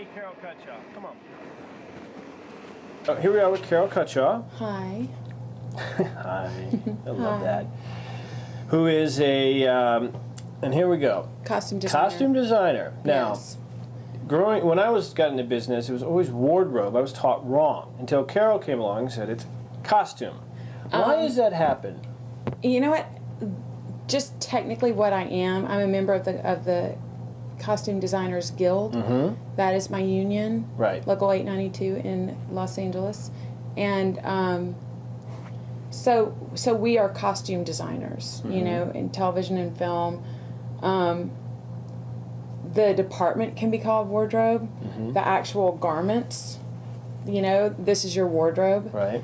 meet Carol Cutshall. Come on. Oh, here we are with Carol Cutshall. Hi. Hi. I love that. Who is a, and here we go. Costume designer. Costume designer. Now, yes. when I got into business, it was always wardrobe. I was taught wrong until Carol came along and said it's costume. Why does that happen? You know what? Just technically what I am, I'm a member of the Costume Designers Guild. Mm-hmm. That is my union. Right. Local 892 in Los Angeles. And so we are costume designers, mm-hmm. you know, in television and film. The department can be called wardrobe. Mm-hmm. The actual garments, you know, this is your wardrobe. Right.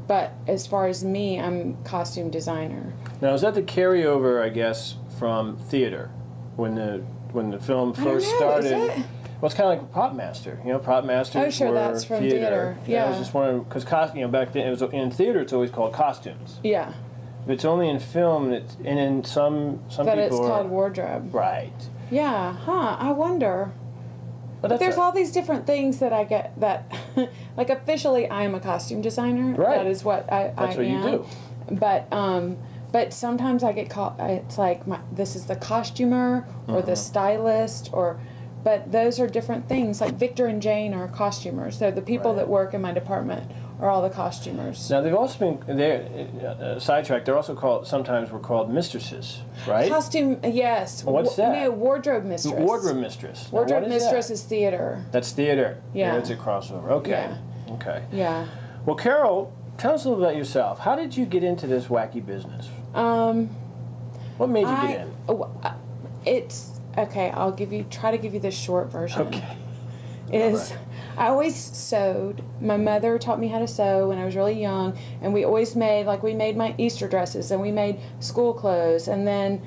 But as far as me, I'm costume designer. Now, is that the carryover, I guess, from theater? When the film first started, is it? well, it's kind of like prop master. You know, prop masters Oh, sure, were that's from theater. I Yeah. was just wondering because back then it was in theater. It's always called costumes. Yeah. But it's only in film and in some But people it's called wardrobe. Right. Yeah. Huh. I wonder. But there's all these different things that I get that, like officially, I am a costume designer. Right. That is what I That's what am. you do. But sometimes I get called. It's like this is the costumer or the stylist but those are different things. Like Victor and Jane are costumers. They're the people that work in my department are all the costumers. Now they've also been sidetracked. They're also sometimes we're called mistresses, right? Costume, yes. What's that? No, wardrobe mistress. Wardrobe mistress. Wardrobe mistress is theater. That's theater. Yeah. It's a crossover. Okay. Yeah. Okay. Yeah. Well, Carol, tell us a little about yourself. How did you get into this wacky business? What made you get in? It's okay. I'll try to give you the short version. Okay. I always sewed. My mother taught me how to sew when I was really young, and we always made my Easter dresses, and we made school clothes, and then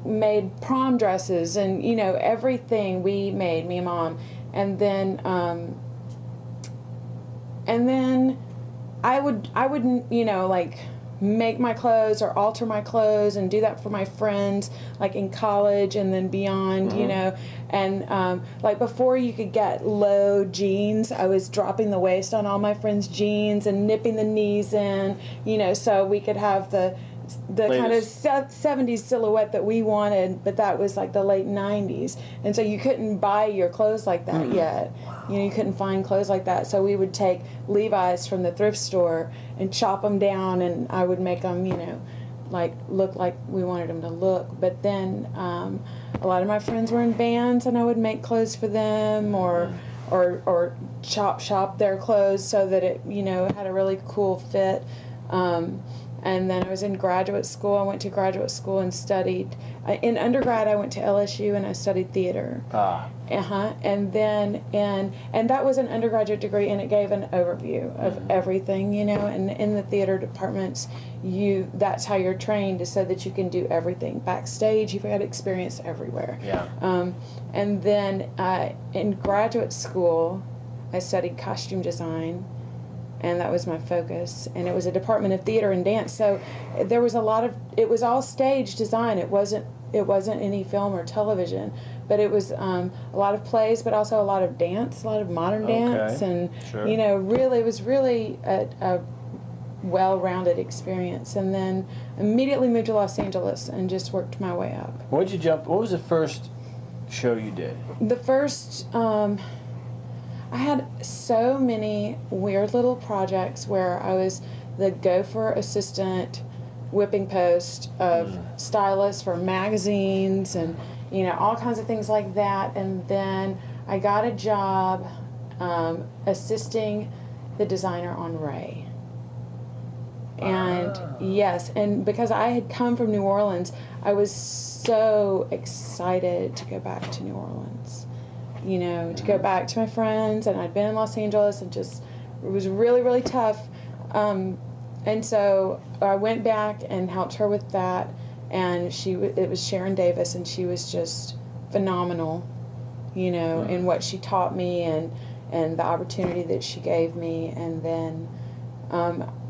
made prom dresses, and you know everything we made, me and Mom, and then I would you know like make my clothes or alter my clothes and do that for my friends like in college and then beyond, you know, and like before you could get low jeans, I was dropping the waist on all my friends' jeans and nipping the knees in, you know, so we could have the kind of 70s silhouette that we wanted, but that was like the late 90s, and so you couldn't buy your clothes like that yet. You know, you couldn't find clothes like that, so we would take Levi's from the thrift store and chop them down, and I would make them, you know, like look like we wanted them to look. But then a lot of my friends were in bands, and I would make clothes for them, or shop their clothes so that it, you know, had a really cool fit. And then I was in graduate school. I went to graduate school and studied. In undergrad, I went to LSU and I studied theater. And then and that was an undergraduate degree, and it gave an overview of everything, you know. And in the theater departments, that's how you're trained, so that you can do everything. Backstage, you've got experience everywhere. Yeah. And then in graduate school, I studied costume design. And that was my focus, and it was a department of theater and dance. So there was it was all stage design. It wasn't any film or television, but it was a lot of plays, but also a lot of dance, a lot of modern dance, and you know, really, it was really a well-rounded experience. And then immediately moved to Los Angeles and just worked my way up. What was the first show you did? The first. I had so many weird little projects where I was the gopher assistant, whipping post of stylists for magazines, and you know, all kinds of things like that. And then I got a job assisting the designer on Ray. And yes, and because I had come from New Orleans, I was so excited to go back to New Orleans. You know, to go back to my friends, and I'd been in Los Angeles, and just, it was really, really tough. And so I went back and helped her with that, and it was Sharon Davis, and she was just phenomenal, you know, in what she taught me and the opportunity that she gave me. And then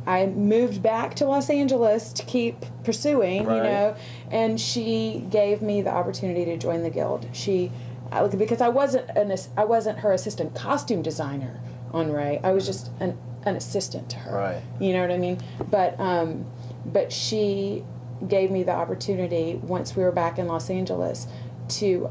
I moved back to Los Angeles to keep pursuing, you know, and she gave me the opportunity to join the Guild. She because I wasn't her assistant costume designer on Ray. I was just an assistant to her. Right. You know what I mean? But she gave me the opportunity once we were back in Los Angeles to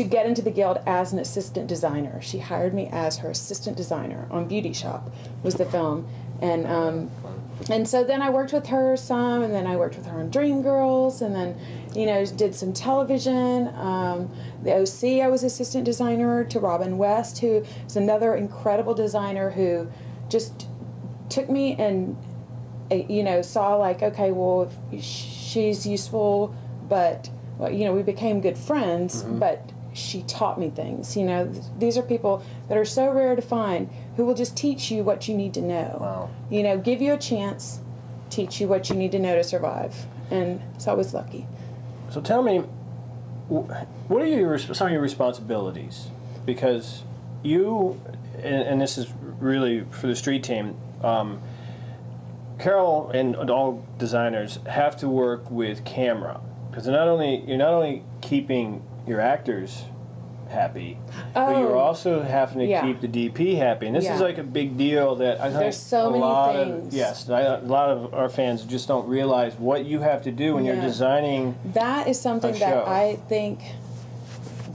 get into the guild as an assistant designer. She hired me as her assistant designer on Beauty Shop was the film, and so then I worked with her some, and then I worked with her on Dreamgirls, and then did some television. The OC, I was assistant designer to Robin West, who is another incredible designer who just took me and saw like, okay, well, she's useful, but we became good friends, but she taught me things. These are people that are so rare to find who will just teach you what you need to know. Wow. Give you a chance, teach you what you need to know to survive. And so I was lucky. So tell me, what are some of your responsibilities? Because you, and this is really for the street team, Carol and all designers have to work with camera, because you're not only keeping your actors happy, but you're also having to keep the DP happy, and this is like a big deal that I think there's so many things. A lot of our fans just don't realize what you have to do when you're designing. That is something that I think.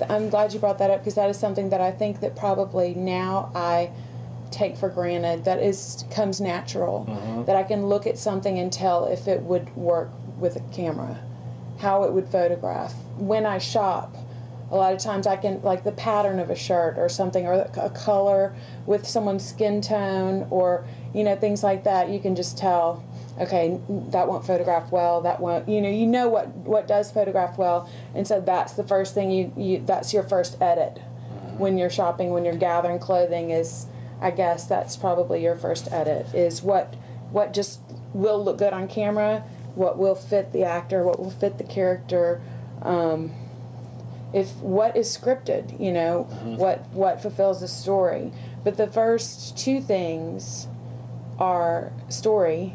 I'm glad you brought that up, because that is something that I think that probably now I take for granted, that comes natural, that I can look at something and tell if it would work with a camera, how it would photograph. When I shop, a lot of times I can, like the pattern of a shirt or something, or a color with someone's skin tone, or things like that, you can just tell, okay, that won't photograph well, that won't, what does photograph well, and so that's the first thing that's your first edit when you're shopping, when you're gathering clothing, is, I guess that's probably your first edit, is what just will look good on camera, what will fit the actor, what will fit the character, if what is scripted, what fulfills the story. But the first two things are story,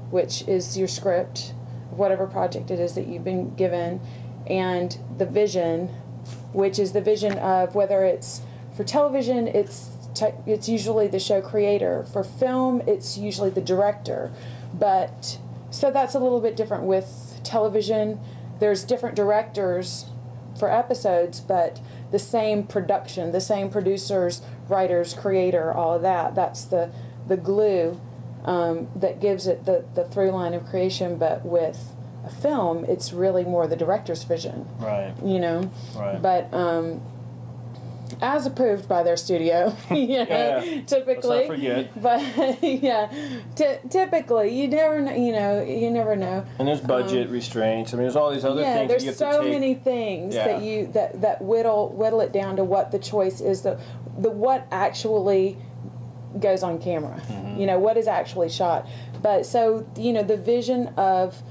which is your script, whatever project it is that you've been given, and the vision, which is the vision of, whether it's for television, it's usually the show creator. For film, it's usually the director. But so that's a little bit different with television. There's different directors for episodes, but the same production, the same producers, writers, creator, all of that. That's the glue that gives it the through line of creation. But with a film, it's really more the director's vision. Right. Right. But as approved by their studio, typically. Let's not forget. But typically, you never know. You never know. And there's budget restraints. I mean, there's all these other things. There's that you have so to take. many things that whittle it down to what the choice is. The what actually goes on camera. What is actually shot. But so the vision of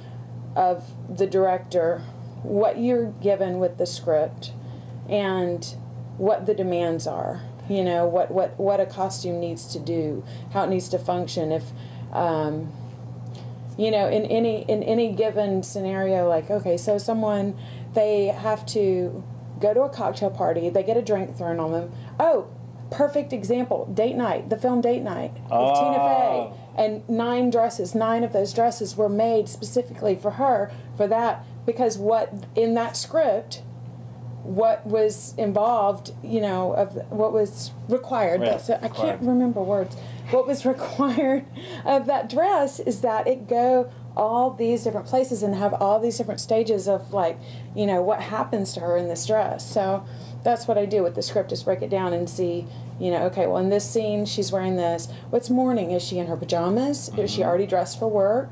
the director, what you're given with the script, and what the demands are, what a costume needs to do, how it needs to function. If in any given scenario, like, okay, so someone, they have to go to a cocktail party, they get a drink thrown on them. Oh, perfect example, Date Night, the film Date Night with Tina Fey, and 9 of those dresses were made specifically for her, for that, because what in that script, what was involved, of what was required. Right. I can't remember words. What was required of that dress is that it go all these different places and have all these different stages of, like, what happens to her in this dress. So that's what I do with the script, is break it down and see, okay, well, in this scene, she's wearing this. What's morning? Is she in her pajamas? Is she already dressed for work?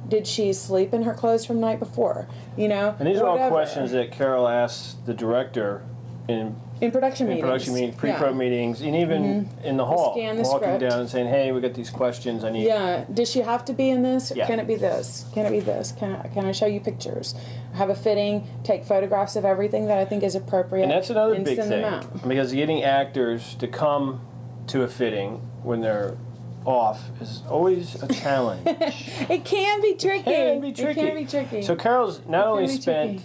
Did she sleep in her clothes from the night before? And these are all questions that Carol asks the director in production meetings, pre-pro meetings, and even in the hall, scan the walking script down and saying, "Hey, we got these questions. I need." Yeah. Does she have to be in this? Yeah. Can it be this? Can it be this? Can I show you pictures? Have a fitting. Take photographs of everything that I think is appropriate. And that's another and big send thing, them out. because getting actors to come to a fitting when they're off is always a challenge. It can be tricky. It can be tricky. It can be tricky. So Carol's not only spent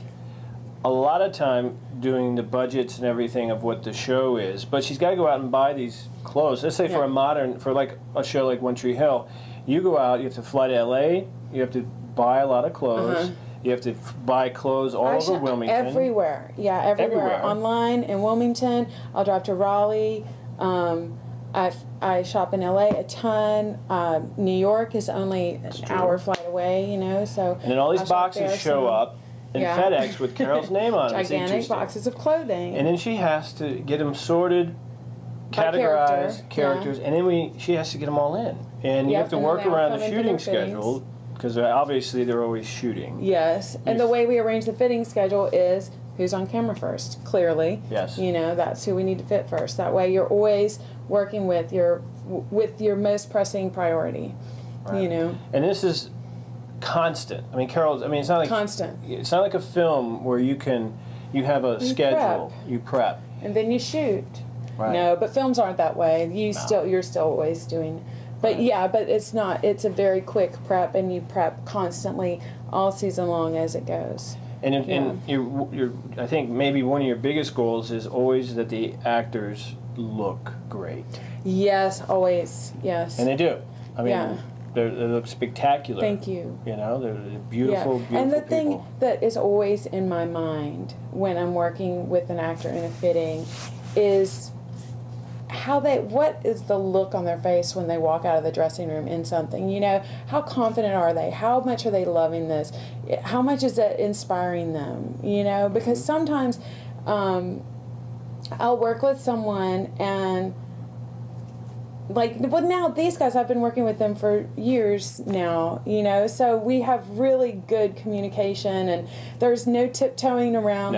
a lot of time doing the budgets and everything of what the show is, but she's got to go out and buy these clothes. Let's say for like a show like One Tree Hill, you go out, you have to fly to LA, you have to buy a lot of clothes, you have to buy clothes all over Wilmington. Everywhere. Online in Wilmington, I'll drive to Raleigh. I shop in LA a ton. New York is only an hour flight away, you know, so. And then all these boxes show up in FedEx with Carol's name on them. Gigantic boxes of clothing. And then she has to get them sorted, categorized, characters, and then she has to get them all in. And you have to work around the shooting schedule, because obviously they're always shooting. Yes, and the way we arrange the fitting schedule is who's on camera first, clearly. Yes. You know, that's who we need to fit first. That way you're always working with your most pressing priority, you know. And this is constant. I mean, Carol, it's not like constant. It's not like a film where you have a schedule, you prep, and then you shoot. Right. No, but films aren't that way. You're still always doing. But but it's not. It's a very quick prep, and you prep constantly all season long as it goes. And I think maybe one of your biggest goals is always that the actors look great. Yes, always. Yes. And they do. I mean, they look spectacular. Thank you. You know, they're beautiful, beautiful And the people. thing that is always in my mind when I'm working with an actor in a fitting is what is the look on their face when they walk out of the dressing room in something, you know? How confident are they? How much are they loving this? How much is it inspiring them, you know? Because sometimes I'll work with someone and now these guys, I've been working with them for years now, you know, so we have really good communication, and there's no tiptoeing around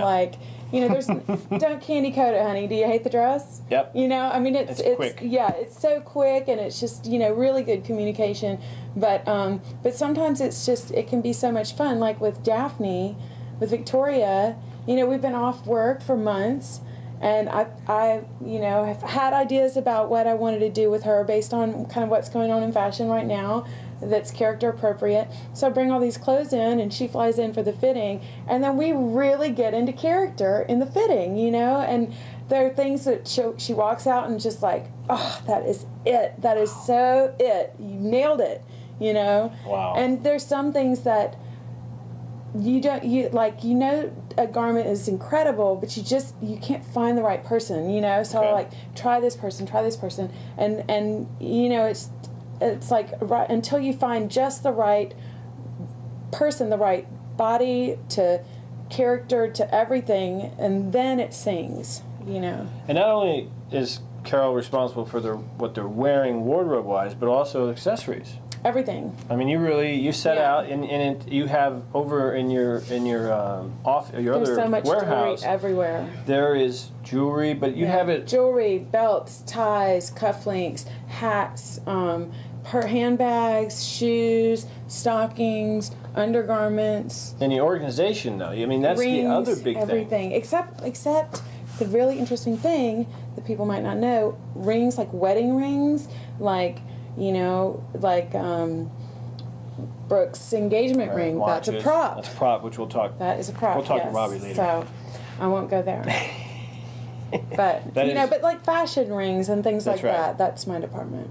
you know, there's don't candy coat it, honey. Do you hate the dress? Yep. You know, I mean, it's quick. Yeah, it's so quick, and it's just, you know, really good communication. But sometimes it can be so much fun. Like with Daphne, with Victoria, you know, we've been off work for months, and I you know, have had ideas about what I wanted to do with her based on kind of what's going on in fashion right now that's character appropriate. So I bring all these clothes in, and she flies in for the fitting, and then we really get into character in the fitting, you know, and there are things that she walks out and just like, oh, that is it. That is so it. You nailed it, you know. Wow. And there's some things that you know, a garment is incredible, but you can't find the right person, you know. So like, try this person, and you know, it's like right until you find just the right person, the right body to character to everything, and then it sings, you know. And not only is Carol responsible for what they're wearing wardrobe wise, but also accessories. Everything. I mean, you set out, and you have over in your There's so much warehouse jewelry everywhere. There is jewelry, but you have it jewelry, belts, ties, cufflinks, hats, handbags, shoes, stockings, undergarments. And the organization, though, I mean, that's rings, the other big everything. Except the really interesting thing that people might not know: rings, like wedding rings, like. You know, like Brooke's engagement ring. Watches. That's a prop. That's a prop, which we'll talk. That is a prop. We'll talk to Robbie later. So I won't go there. But but like fashion rings and things like that. That's my department.